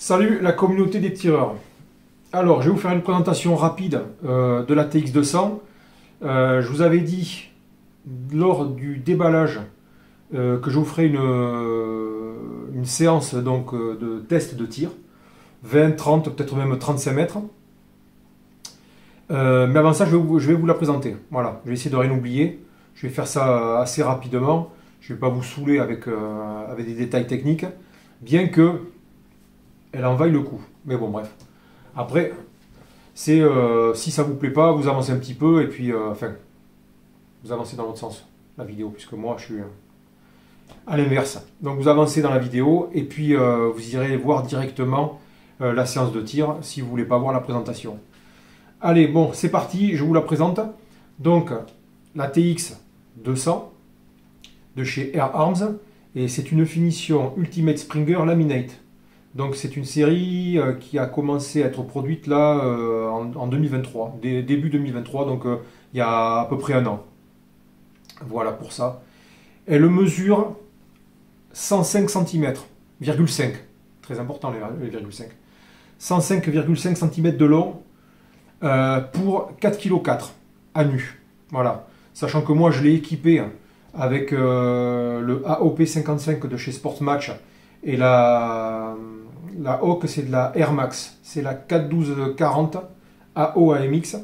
Salut la communauté des tireurs. Alors, je vais vous faire une présentation rapide de la TX200. Je vous avais dit lors du déballage que je vous ferai une séance donc, de test de tir. 20, 30, peut-être même 35 mètres. Mais avant ça, je vais vous la présenter. Voilà, je vais essayer de rien oublier. Je vais faire ça assez rapidement. Je ne vais pas vous saouler avec des détails techniques. Bien que elle en vaille le coup. Mais bon, bref. Après, c'est si ça vous plaît pas, vous avancez un petit peu et puis, enfin, vous avancez dans l'autre sens, la vidéo, puisque moi, je suis à l'inverse. Donc, vous avancez dans la vidéo et puis vous irez voir directement la séance de tir si vous voulez pas voir la présentation. Allez, bon, c'est parti, je vous la présente. Donc, la TX200 de chez Air Arms et c'est une finition Ultimate Springer Laminate. Donc c'est une série qui a commencé à être produite là en 2023, début 2023, donc il y a à peu près un an. Voilà pour ça. Elle mesure 105 cm,5. Très important les 0,5. 105,5 cm de long pour 4,4 kg à nu. Voilà. Sachant que moi je l'ai équipé avec le AOP 55 de chez Sportmatch et la Hawk, c'est de la Air Max, c'est la 41240 AO AMX.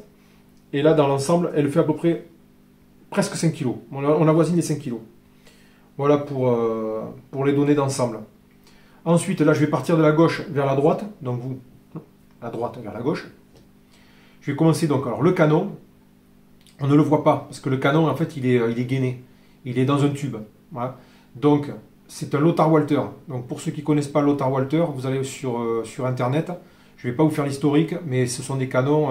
Et là, dans l'ensemble, elle fait à peu près presque 5 kg. On avoisine les 5 kg. Voilà pour les données d'ensemble. Ensuite, là, je vais partir de la gauche vers la droite. Donc, vous, la droite vers la gauche. Je vais commencer donc. Alors, le canon, on ne le voit pas parce que le canon, en fait, il est gainé. Il est dans un tube. Voilà. Donc, c'est un Lothar Walther. Donc pour ceux qui ne connaissent pas Lothar Walther, vous allez sur internet. Je ne vais pas vous faire l'historique, mais ce sont des canons.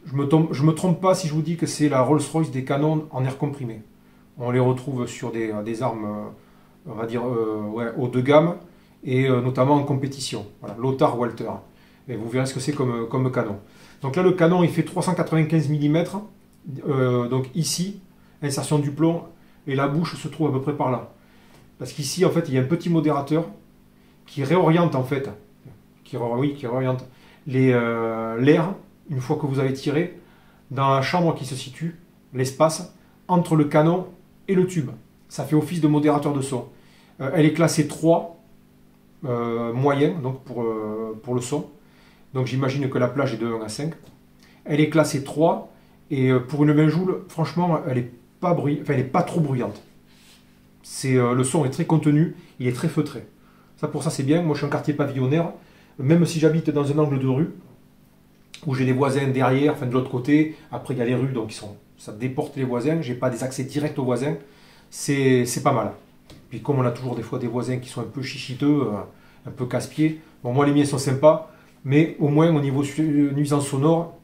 Je me trompe pas si je vous dis que c'est la Rolls-Royce des canons en air comprimé. On les retrouve sur des armes, on va dire, ouais, haut de gamme, et notamment en compétition. Voilà, Lothar Walther. Et vous verrez ce que c'est comme canon. Donc là, le canon, il fait 395 mm. Donc ici, insertion du plomb, et la bouche se trouve à peu près par là. Parce qu'ici, en fait, il y a un petit modérateur qui réoriente, en fait, qui réoriente l'air, une fois que vous avez tiré, dans la chambre qui se situe, l'espace, entre le canon et le tube. Ça fait office de modérateur de son. Elle est classée 3, moyen, donc pour le son. Donc j'imagine que la plage est de 1 à 5. Elle est classée 3, et pour une 20 joules, franchement, elle n'est pas trop bruyante. Le son est très contenu, il est très feutré. Pour ça c'est bien. Moi je suis un quartier pavillonnaire, même si j'habite dans un angle de rue, où j'ai des voisins derrière, enfin de l'autre côté, après il y a les rues, donc ça déporte les voisins, j'ai pas des accès directs aux voisins, c'est pas mal. Puis comme on a toujours des fois des voisins qui sont un peu chichiteux, un peu casse-pieds, bon moi les miens sont sympas, mais au moins au niveau nuisance sonore,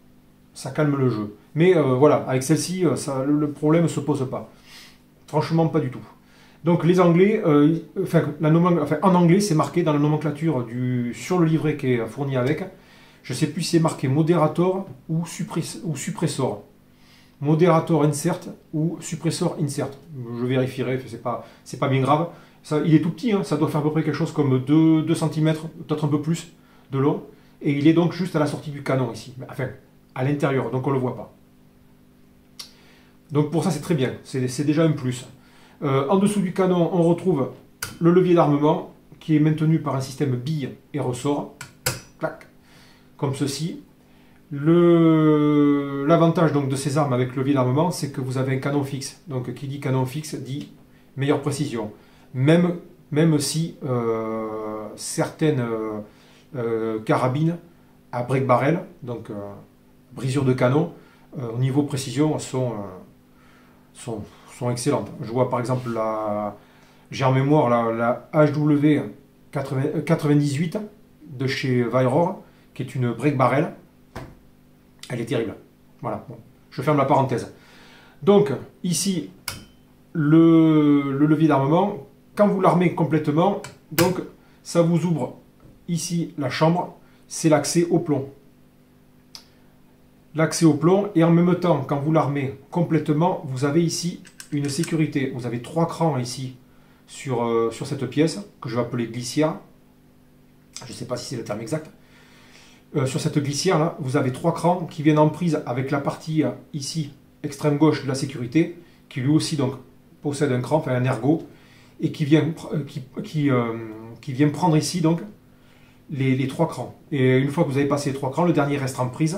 ça calme le jeu. Mais voilà, avec celle-ci, le problème ne se pose pas. Franchement pas du tout. Donc les Anglais, en anglais c'est marqué dans la nomenclature sur le livret qui est fourni avec. Je ne sais plus si c'est marqué Moderator ou Suppressor. Moderator Insert ou Suppressor Insert. Je vérifierai, c'est pas bien grave. Il est tout petit, hein, ça doit faire à peu près quelque chose comme 2 cm, peut-être un peu plus de long. Et il est donc juste à la sortie du canon ici. Enfin, à l'intérieur, donc on ne le voit pas. Donc pour ça c'est très bien, c'est déjà un plus. En dessous du canon, on retrouve le levier d'armement qui est maintenu par un système bille et ressort, clac, comme ceci. L'avantage donc de ces armes avec levier d'armement, c'est que vous avez un canon fixe. Donc qui dit canon fixe dit meilleure précision. Même si certaines carabines à break-barrel, donc brisure de canon, au niveau précision, sont excellentes. Je vois par exemple j'ai en mémoire la HW 98 de chez Weyror, qui est une break barrel. Elle est terrible. Voilà, bon, je ferme la parenthèse. Donc ici le levier d'armement, quand vous l'armez complètement, donc ça vous ouvre ici la chambre, c'est l'accès au plomb. L'accès au plomb, et en même temps, quand vous l'armez complètement, vous avez ici une sécurité. Vous avez 3 crans ici sur cette pièce, que je vais appeler glissière. Je ne sais pas si c'est le terme exact. Sur cette glissière là, vous avez 3 crans qui viennent en prise avec la partie ici, extrême gauche de la sécurité, qui lui aussi donc possède un cran, enfin un ergot, et qui vient prendre ici donc les 3 crans. Et une fois que vous avez passé les 3 crans, le dernier reste en prise.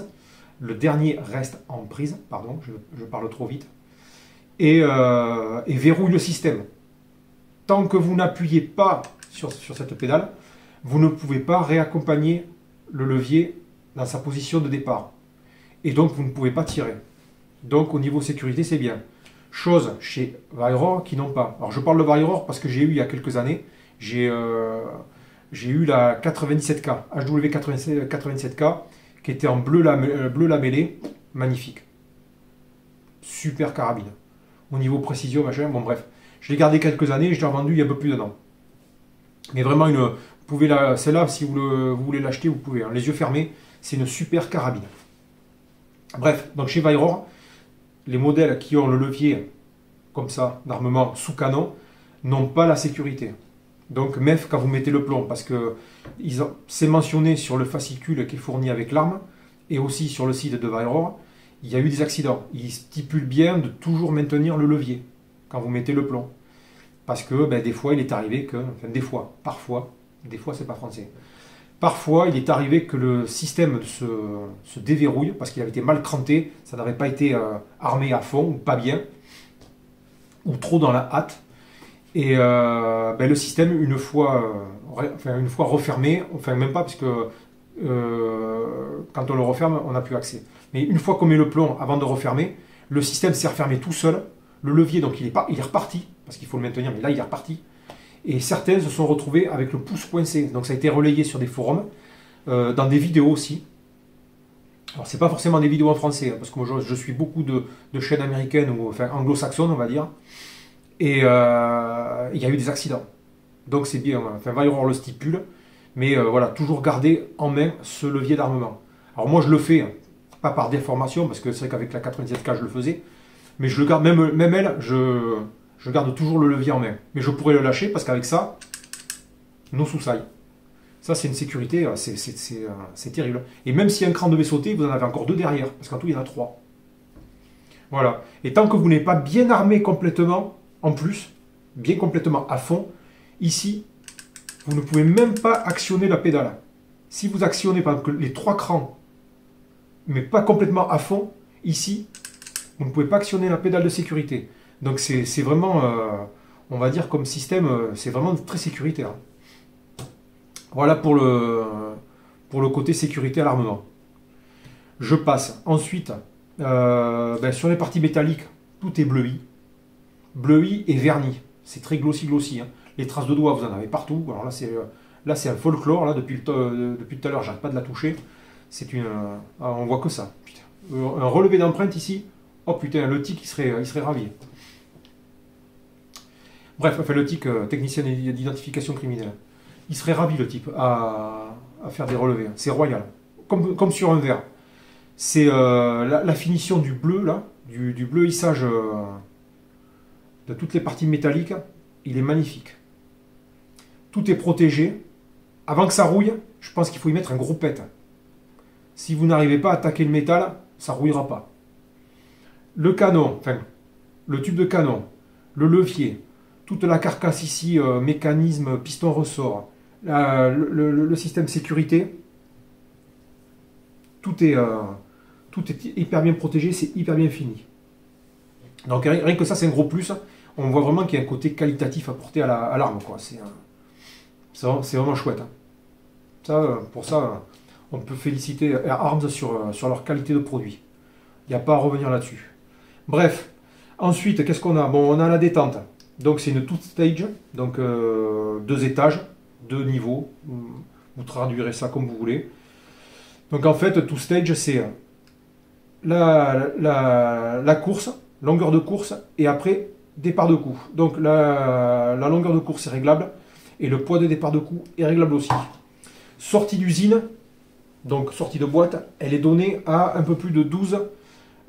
Pardon, je parle trop vite. Et verrouille le système. Tant que vous n'appuyez pas sur cette pédale, vous ne pouvez pas réaccompagner le levier dans sa position de départ. Et donc vous ne pouvez pas tirer. Donc au niveau sécurité, c'est bien. Chose chez Vairor qui n'ont pas. Alors je parle de Vairor parce que j'ai eu il y a quelques années, j'ai eu la 97K, HW 97K, qui était en bleu lamellé, magnifique. Super carabine. Au niveau précision, machin, bon bref. Je l'ai gardé quelques années et je l'ai revendu il y a un peu plus d'un an. Mais vraiment, celle-là, si vous voulez l'acheter, vous pouvez. Hein. Les yeux fermés, c'est une super carabine. Bref, donc chez Vairor, les modèles qui ont le levier comme ça, d'armement sous canon, n'ont pas la sécurité. Donc MEF quand vous mettez le plomb, parce que c'est mentionné sur le fascicule qui est fourni avec l'arme, et aussi sur le site de Vairor, il y a eu des accidents. Il stipule bien de toujours maintenir le levier quand vous mettez le plomb. Parce que des fois il est arrivé que, enfin des fois c'est pas français, parfois il est arrivé que le système se déverrouille parce qu'il avait été mal cranté, ça n'avait pas été armé à fond, ou pas bien, ou trop dans la hâte. Et le système, une fois refermé, enfin même pas parce que quand on le referme, on n'a plus accès. Mais une fois qu'on met le plomb avant de refermer, le système s'est refermé tout seul. Le levier, donc il est reparti, parce qu'il faut le maintenir, mais là il est reparti. Et certains se sont retrouvés avec le pouce coincé. Donc ça a été relayé sur des forums, dans des vidéos aussi. Alors c'est pas forcément des vidéos en français, hein, parce que moi je suis beaucoup de chaînes américaines, ou enfin anglo-saxonnes on va dire. Et il y a eu des accidents. Donc c'est bien, enfin Vairor le stipule, mais voilà, toujours garder en main ce levier d'armement. Alors moi je le fais, hein, pas par déformation, parce que c'est vrai qu'avec la 97K je le faisais, mais je le garde, même elle, je garde toujours le levier en main. Mais je pourrais le lâcher, parce qu'avec ça, no suicide. Ça c'est une sécurité, c'est terrible. Et même si un cran devait sauter, vous en avez encore 2 derrière, parce qu'en tout il y en a 3. Voilà. Et tant que vous n'êtes pas bien armé complètement, en plus, bien complètement à fond, ici, vous ne pouvez même pas actionner la pédale. Si vous actionnez par exemple les 3 crans, mais pas complètement à fond, ici, vous ne pouvez pas actionner la pédale de sécurité. Donc c'est vraiment, on va dire comme système, c'est vraiment très sécuritaire. Voilà pour le côté sécurité à l'armement. Je passe ensuite sur les parties métalliques, tout est bleui et verni. C'est très glossy. Hein. Les traces de doigts, vous en avez partout. Alors là, c'est un folklore. Là, depuis tout à l'heure, j'arrête pas de la toucher. On voit que ça. Putain. Un relevé d'empreinte ici. Oh putain, le TIC, il serait ravi. Bref, enfin le TIC, technicien d'identification criminelle. Il serait ravi, le type, à faire des relevés. C'est royal. Comme sur un verre. C'est la finition du bleu, là, du bleu hissage de toutes les parties métalliques. Il est magnifique. Tout est protégé. Avant que ça rouille, je pense qu'il faut y mettre un gros pet. Si vous n'arrivez pas à attaquer le métal, ça ne rouillera pas. Le canon, enfin, le tube de canon, le levier, toute la carcasse ici, mécanisme, piston ressort, le système sécurité, tout est hyper bien protégé, c'est hyper bien fini. Donc rien que ça, c'est un gros plus. On voit vraiment qu'il y a un côté qualitatif apporté à l'arme, quoi. C'est vraiment chouette. Hein. Pour ça, on peut féliciter Air Arms sur leur qualité de produit. Il n'y a pas à revenir là-dessus. Bref, ensuite, qu'est-ce qu'on a? Bon, on a la détente. Donc c'est une two-stage, donc 2 étages, 2 niveaux. Vous traduirez ça comme vous voulez. Donc en fait, two-stage, c'est la course, longueur de course, et après, départ de coup. Donc la longueur de course est réglable, et le poids de départ de coup est réglable aussi. Sortie d'usine, donc sortie de boîte, elle est donnée à un peu plus de 12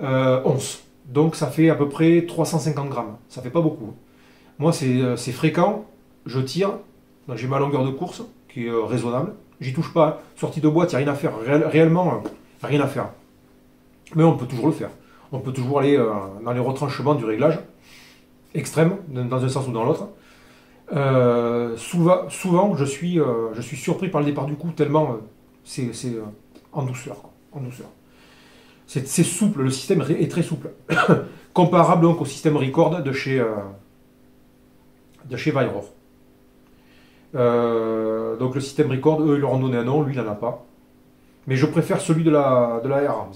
onces. Donc ça fait à peu près 350 grammes. Ça fait pas beaucoup. Moi c'est fréquent, je tire, j'ai ma longueur de course qui est raisonnable, J'y touche pas. Sortie de boîte, il n'y a rien à faire. Réellement, rien à faire. Mais on peut toujours le faire. On peut toujours aller dans les retranchements du réglage extrême, dans un sens ou dans l'autre. Souvent, je suis surpris par le départ du coup, tellement c'est en douceur, quoi, en douceur. C'est souple, le système est très souple. Comparable donc au système Record de chez Vailor. Donc le système Record, eux, ils leur ont donné un nom, lui, il n'en a pas. Mais je préfère celui de la Air Arms.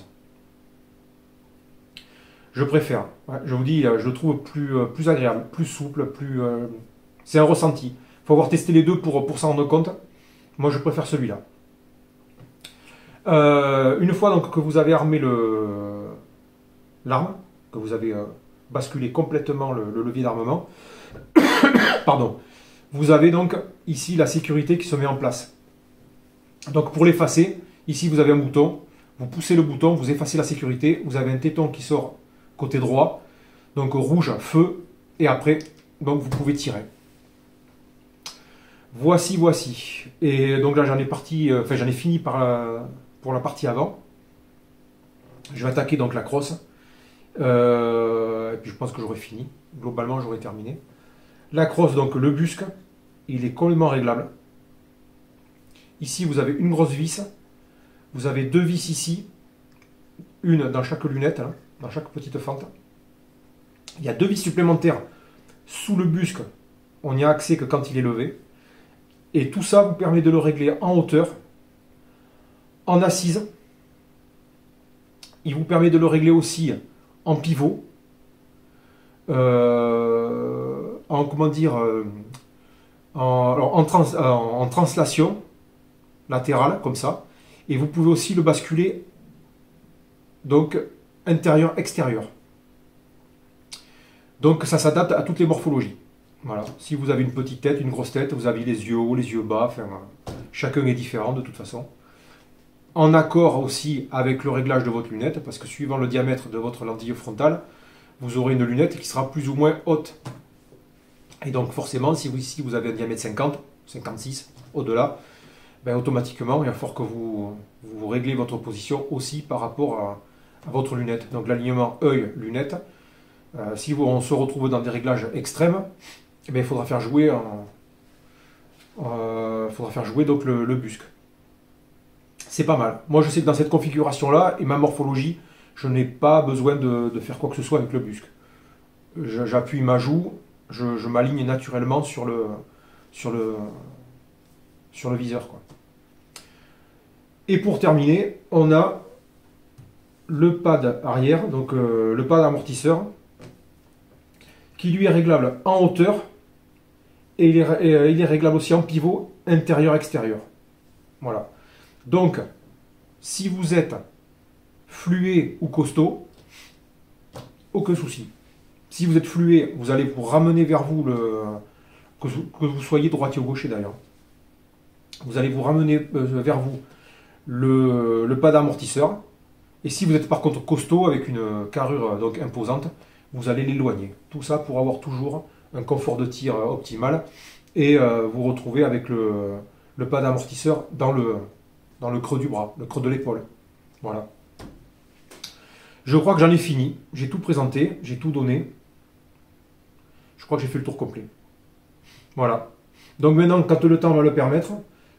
Je préfère. Ouais, je vous dis, je le trouve plus agréable, plus souple, c'est un ressenti. Il faut avoir testé les deux pour s'en rendre compte. Moi, je préfère celui-là. Une fois donc que vous avez armé l'arme, que vous avez basculé complètement le levier d'armement, pardon, vous avez donc ici la sécurité qui se met en place. Donc pour l'effacer, ici vous avez un bouton, vous poussez le bouton, vous effacez la sécurité, vous avez un téton qui sort côté droit, donc rouge, feu, et après, donc vous pouvez tirer. Voici. Et donc là j'en ai fini pour la partie avant. Je vais attaquer donc la crosse. Et puis je pense que j'aurai fini. Globalement j'aurai terminé. La crosse, donc le busque, il est complètement réglable. Ici vous avez une grosse vis. Vous avez deux vis ici. Une dans chaque lunette, hein, dans chaque petite fente. Il y a deux vis supplémentaires sous le busque. On n'y a accès que quand il est levé. Et tout ça vous permet de le régler en hauteur, en assise. Il vous permet de le régler aussi en pivot, en translation latérale, comme ça. Et vous pouvez aussi le basculer, donc intérieur-extérieur. Donc ça s'adapte à toutes les morphologies. Voilà. Si vous avez une petite tête, une grosse tête, vous avez les yeux hauts, les yeux bas, enfin, chacun est différent de toute façon. En accord aussi avec le réglage de votre lunette, parce que suivant le diamètre de votre lentille frontale, vous aurez une lunette qui sera plus ou moins haute. Et donc forcément, si vous avez un diamètre 50, 56, au-delà, ben, automatiquement, il va falloir que vous réglez votre position aussi par rapport à votre lunette. Donc l'alignement œil-lunette, si on se retrouve dans des réglages extrêmes, eh bien, il faudra faire jouer, donc le busque. C'est pas mal. Moi, je sais que dans cette configuration-là, et ma morphologie, je n'ai pas besoin de faire quoi que ce soit avec le busque. J'appuie ma joue, je m'aligne naturellement sur le viseur, quoi. Et pour terminer, on a le pad arrière, donc le pad amortisseur, qui lui est réglable en hauteur, et il est réglable aussi en pivot intérieur-extérieur. Voilà. Donc, si vous êtes fluet ou costaud, aucun souci. Si vous êtes fluet, vous allez vous ramener vers vous, que vous soyez droitier ou gaucher d'ailleurs, vous allez vous ramener vers vous le pad amortisseur. Et si vous êtes par contre costaud, avec une carrure donc imposante, vous allez l'éloigner. Tout ça pour avoir toujours un confort de tir optimal et vous retrouver avec le pad amortisseur dans le creux du bras, le creux de l'épaule. Voilà. Je crois que j'en ai fini. J'ai tout présenté, j'ai tout donné. Je crois que j'ai fait le tour complet. Voilà. Donc maintenant, quand le temps va le permettre,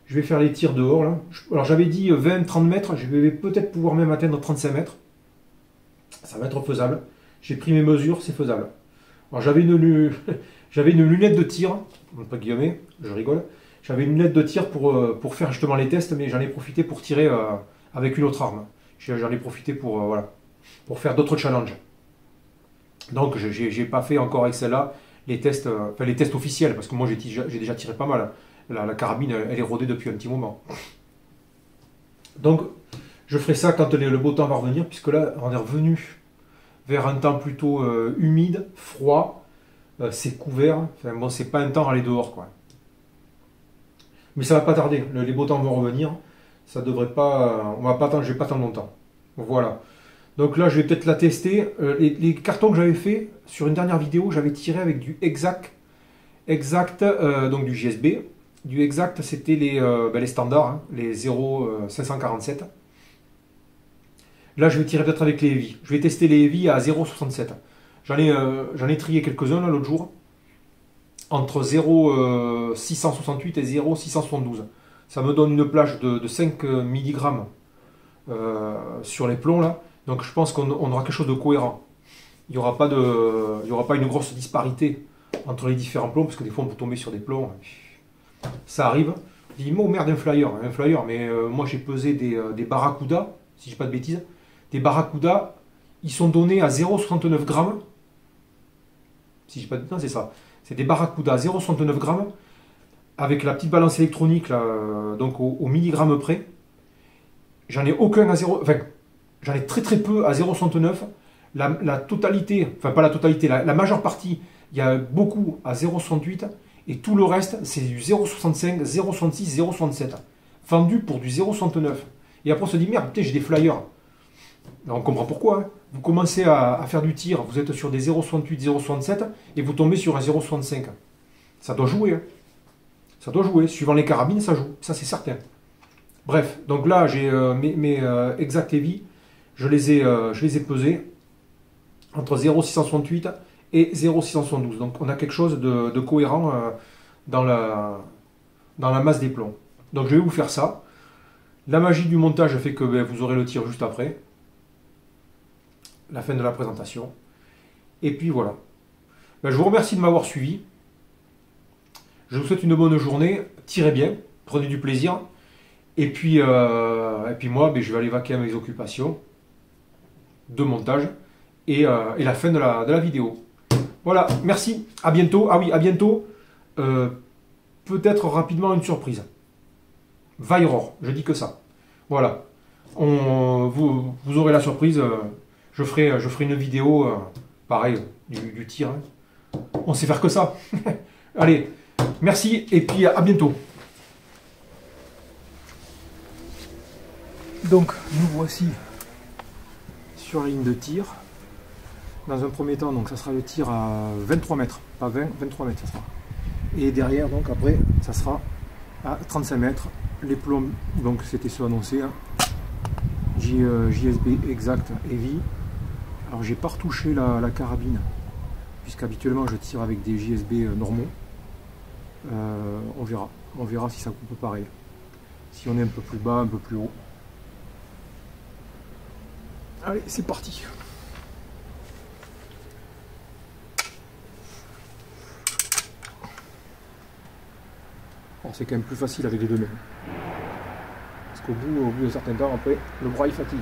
je vais faire les tirs dehors. Là. Alors j'avais dit 20-30 mètres, je vais peut-être pouvoir même atteindre 35 mètres. Ça va être faisable. J'ai pris mes mesures, c'est faisable. Alors j'avais une lunette de tir, entre guillemets, je rigole. J'avais une lunette de tir pour faire justement les tests, mais j'en ai profité pour tirer avec une autre arme. J'en ai profité pour faire d'autres challenges. Donc j'ai pas fait encore avec celle-là les tests officiels, parce que moi j'ai déjà tiré pas mal. La carabine, elle est rodée depuis un petit moment. Donc je ferai ça quand le beau temps va revenir, puisque là on est revenu vers un temps plutôt humide, froid, c'est couvert. Enfin bon, c'est pas un temps à aller dehors, quoi. Mais ça va pas tarder, les beaux temps vont revenir. Ça devrait pas, on va pas attendre, je vais pas attendre longtemps. Voilà. Donc là, je vais peut-être la tester. Les cartons que j'avais fait sur une dernière vidéo, j'avais tiré avec du exact, donc du JSB. Du exact, c'était les standards, hein, les 0,547. Là, je vais tirer peut-être avec les heavy. Je vais tester les heavy à 0,67. J'en ai trié quelques-uns l'autre jour, entre 0,668 et 0,672. Ça me donne une plage de 5 mg sur les plombs là. Donc je pense qu'on aura quelque chose de cohérent. Il n'y aura pas une grosse disparité entre les différents plombs, parce que des fois on peut tomber sur des plombs. Ça arrive. Je dis, oh merde, un flyer. Mais moi j'ai pesé des Barracuda, si je dis pas de bêtises. Des Barracuda, ils sont donnés à 0,69 grammes. Si je dis pas de bêtises, c'est ça. C'est des Barracuda à 0,69 grammes, avec la petite balance électronique, là, donc au milligramme près. J'en ai aucun à 0. Enfin, j'en ai très très peu à 0,69. La totalité, enfin pas la totalité, la majeure partie, il y a beaucoup à 0,68. Et tout le reste, c'est du 0,65, 0,66, 0,67. Vendu pour du 0,69. Et après on se dit, merde, putain, j'ai des flyers. Alors, on comprend pourquoi. Hein. Vous commencez à faire du tir, vous êtes sur des 0,68, 0,67, et vous tombez sur un 0,65. Ça doit jouer. Hein. Ça doit jouer. Suivant les carabines, ça joue. Ça, c'est certain. Bref, donc là, j'ai mes Exact Heavy. Je les ai pesés entre 0,668 et 0,672. Donc on a quelque chose de cohérent dans la masse des plombs. Donc je vais vous faire ça. La magie du montage fait que vous aurez le tir juste après. La fin de la présentation. Et puis voilà. Je vous remercie de m'avoir suivi. Je vous souhaite une bonne journée. Tirez bien. Prenez du plaisir. Et puis moi, je vais aller vaquer à mes occupations de montage et la fin de la vidéo. Voilà, merci, à bientôt. Ah oui, à bientôt. Peut-être rapidement une surprise. Vaillror, je dis que ça. Voilà. Vous aurez la surprise. Je ferai une vidéo, pareil, du tir. Hein. On sait faire que ça. Allez, merci et puis à bientôt. Donc, nous voici sur la ligne de tir. Dans un premier temps, donc ça sera le tir à 23 mètres, pas 20, 23 mètres ça sera. Et derrière, donc après, ça sera à 35 mètres. Les plombs, donc c'était ceux annoncés, hein. JSB Exact Heavy. Alors j'ai pas retouché la carabine, puisqu'habituellement je tire avec des JSB normaux. On verra si ça coupe pareil. Si on est un peu plus bas, un peu plus haut. Allez, c'est parti. C'est quand même plus facile avec les deux mains. Parce qu'au bout d'un certain temps, après, le bras il fatigue.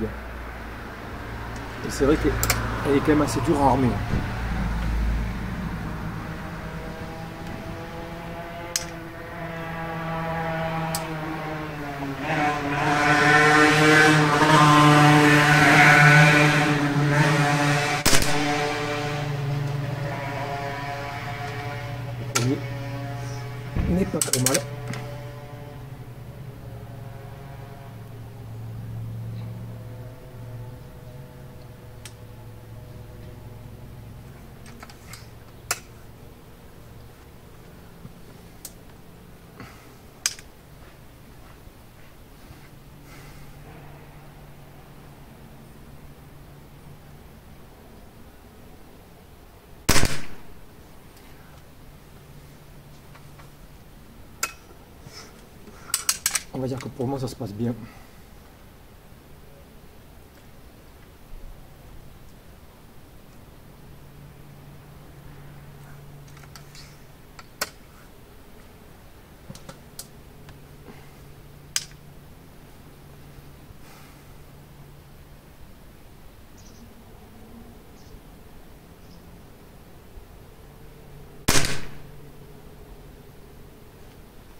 Et c'est vrai qu'elle est quand même assez dure à armer. Le premier n'est pas trop mal. On va dire que pour moi ça se passe bien.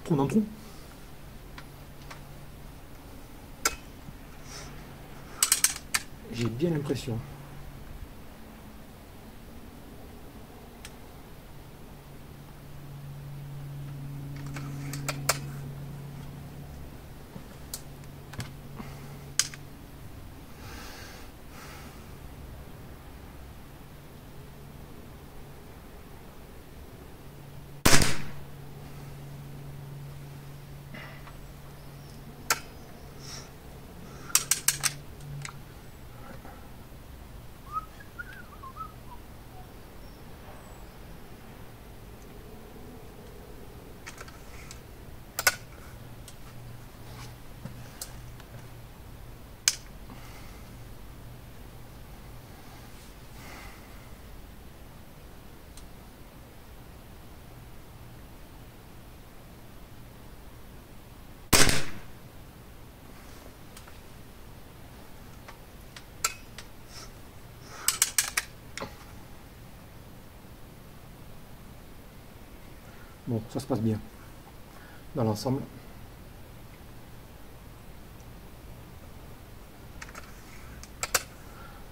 Trou dans le trou. J'ai bien l'impression. Bon, ça se passe bien dans l'ensemble.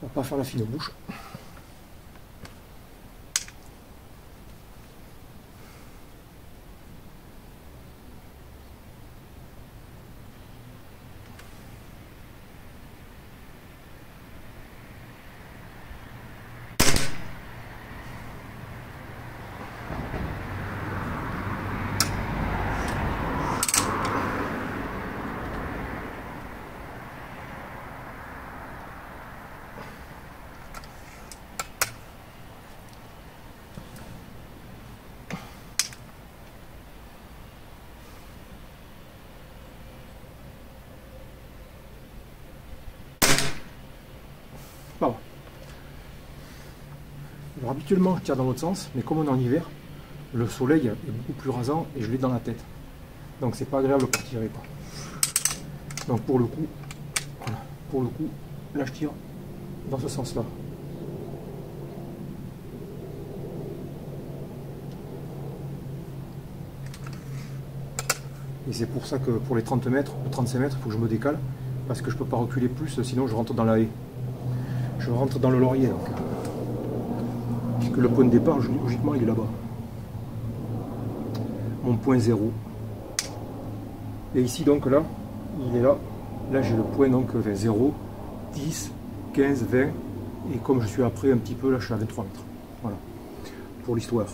On va pas faire la fine bouche. Bon. Alors habituellement je tire dans l'autre sens, mais comme on est en hiver, le soleil est beaucoup plus rasant et je l'ai dans la tête. Donc c'est pas agréable pour tirer quoi. Donc pour le coup, là je tire dans ce sens là. Et c'est pour ça que pour les 30 mètres, 35 mètres, il faut que je me décale, parce que je peux pas reculer plus, sinon je rentre dans la haie. Je rentre dans le laurier donc. Puisque le point de départ, logiquement, il est là-bas. Mon point 0. Et ici donc là, il est là. Là j'ai le point donc 0, 10, 15, 20. Et comme je suis après un petit peu, là je suis à 23 mètres. Voilà. Pour l'histoire.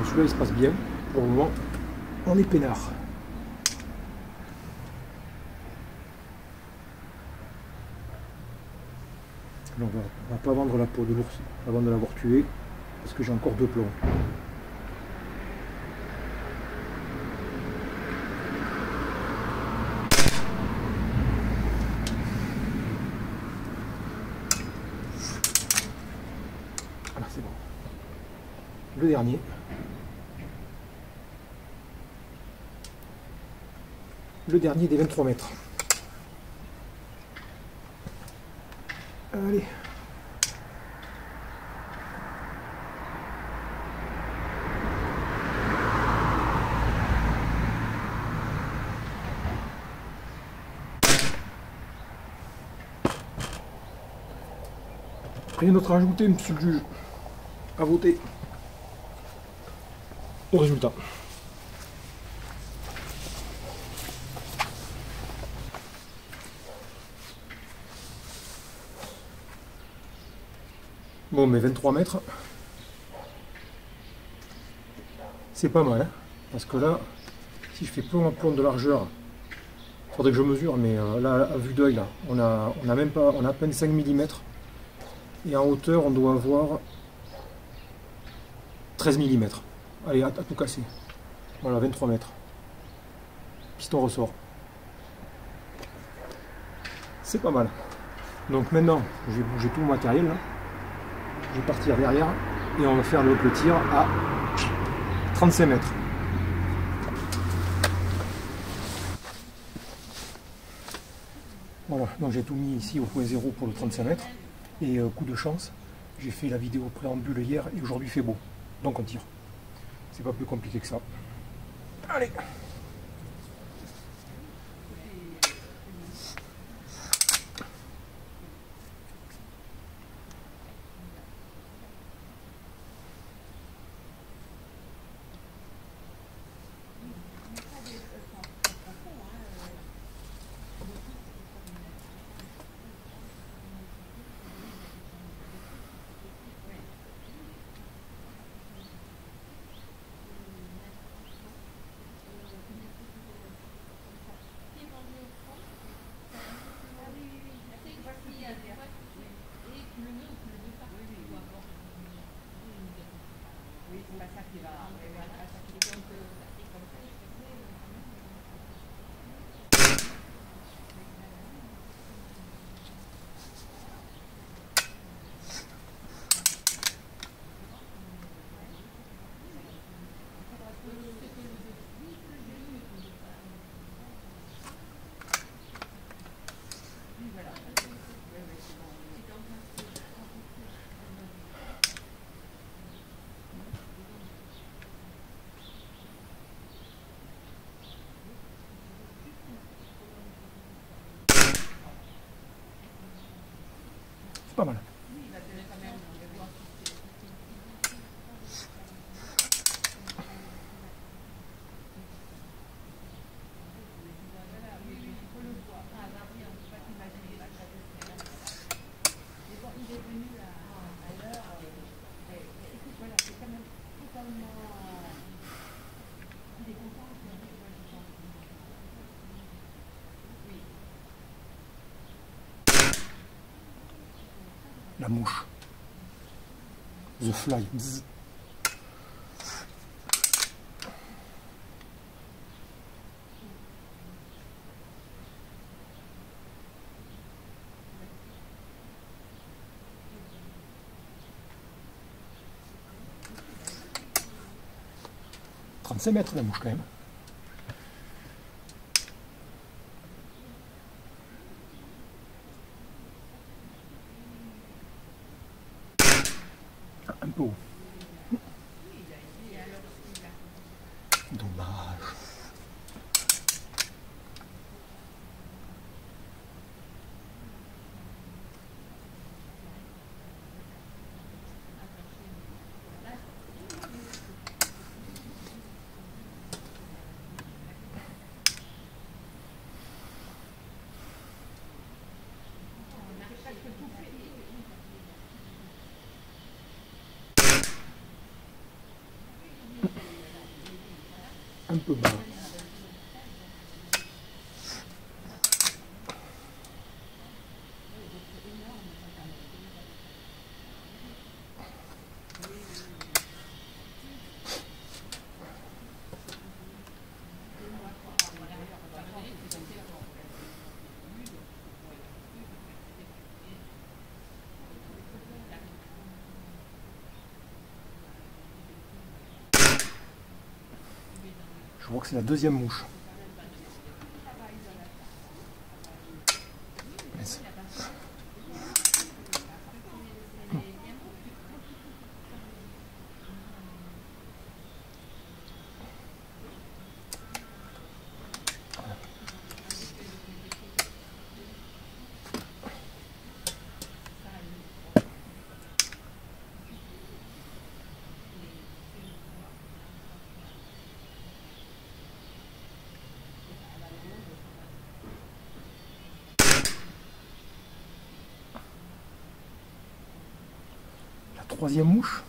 Celui-là il se passe bien, pour le moment on est peinard. Alors, on va pas vendre la peau de l'ours avant de l'avoir tué, parce que j'ai encore 2 plombs. Voilà, c'est bon. Le dernier. Le dernier des 23 mètres. Allez. Rien d'autre à ajouter, monsieur le juge. À voter. Au résultat. Bon, mais 23 mètres, c'est pas mal, hein, parce que là, si je fais plomb à plomb de largeur, il faudrait que je mesure, mais là, à vue d'œil, là, on a même pas, on a à peine 5 mm, et en hauteur, on doit avoir 13 mm. Allez, à tout casser. Voilà, 23 mètres. Piston ressort. C'est pas mal. Donc maintenant, j'ai bougé tout le matériel, là. Je vais partir derrière et on va faire le tir à 35 mètres. Voilà, donc j'ai tout mis ici au point 0 pour le 35 mètres. Et coup de chance, j'ai fait la vidéo préambule hier et aujourd'hui il fait beau. Donc on tire. C'est pas plus compliqué que ça. Allez! C'est pas mal. La mouche. The fly. Bzz. « 35 mètres la mouche quand même. Un peu haut. Dommage. Un peu bas. Je vois que c'est la deuxième mouche. Troisième mouche.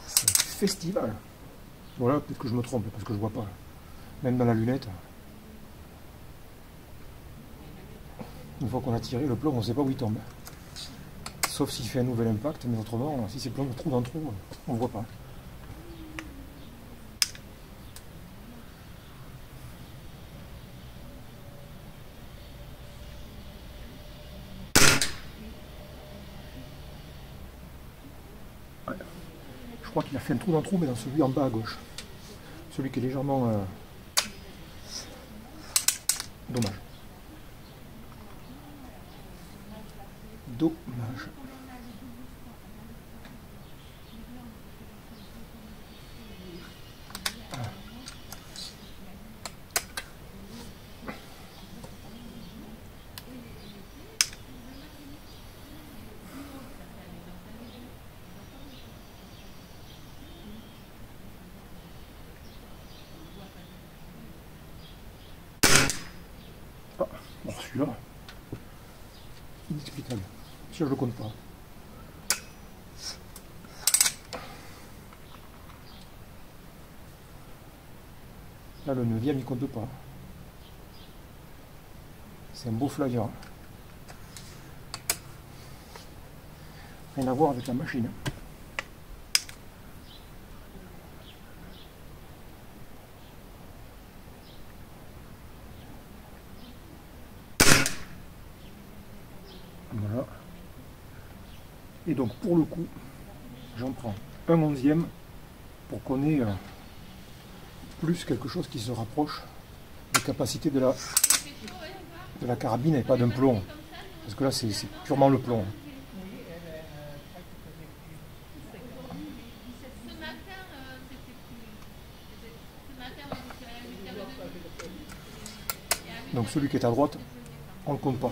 C'est un festival. Voilà, peut-être que je me trompe parce que je vois pas. Même dans la lunette. Une fois qu'on a tiré le plomb, on ne sait pas où il tombe. Sauf s'il fait un nouvel impact, mais autrement, si c'est plomb de trou dans trou, on ne voit pas. Je crois qu'il a fait un trou dans le trou, mais dans celui en bas à gauche. Celui qui est légèrement... dommage. Dommage. Ah, bon, celui-là, inexplicable. Si je le compte pas. Là, le 9e, il compte pas. C'est un beau flagrant. Rien à voir avec la machine. Voilà. Et donc pour le coup, j'en prends un 11e pour qu'on ait plus quelque chose qui se rapproche des capacités de la carabine et pas d'un plomb. Parce que là c'est purement le plomb. Donc celui qui est à droite, on ne compte pas.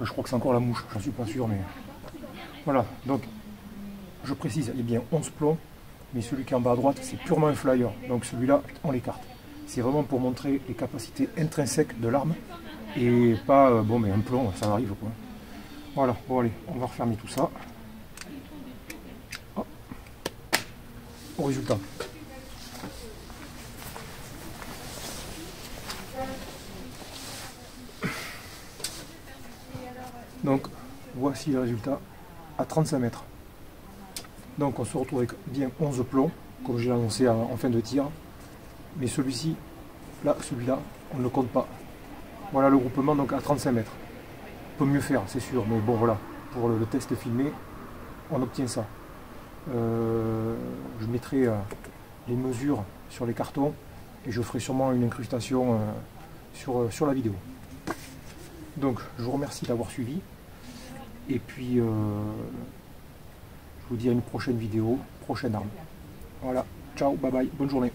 Je crois que c'est encore la mouche, j'en suis pas sûr, mais voilà. Donc, je précise, il y a bien 11 plombs, mais celui qui est en bas à droite, c'est purement un flyer. Donc celui-là, on l'écarte. C'est vraiment pour montrer les capacités intrinsèques de l'arme et pas, bon, mais un plomb, ça arrive quoi. Voilà, bon allez, on va refermer tout ça. Hop. Au résultat. Donc, voici le résultat à 35 mètres. Donc, on se retrouve avec bien 11 plombs, comme j'ai annoncé en fin de tir. Mais celui-ci, là, celui-là, on ne le compte pas. Voilà le groupement, donc à 35 mètres. On peut mieux faire, c'est sûr, mais bon, voilà. Pour le test filmé, on obtient ça. Je mettrai les mesures sur les cartons et je ferai sûrement une incrustation sur la vidéo. Donc je vous remercie d'avoir suivi et puis je vous dis à une prochaine vidéo, prochaine arme. Voilà, ciao, bye bye, bonne journée.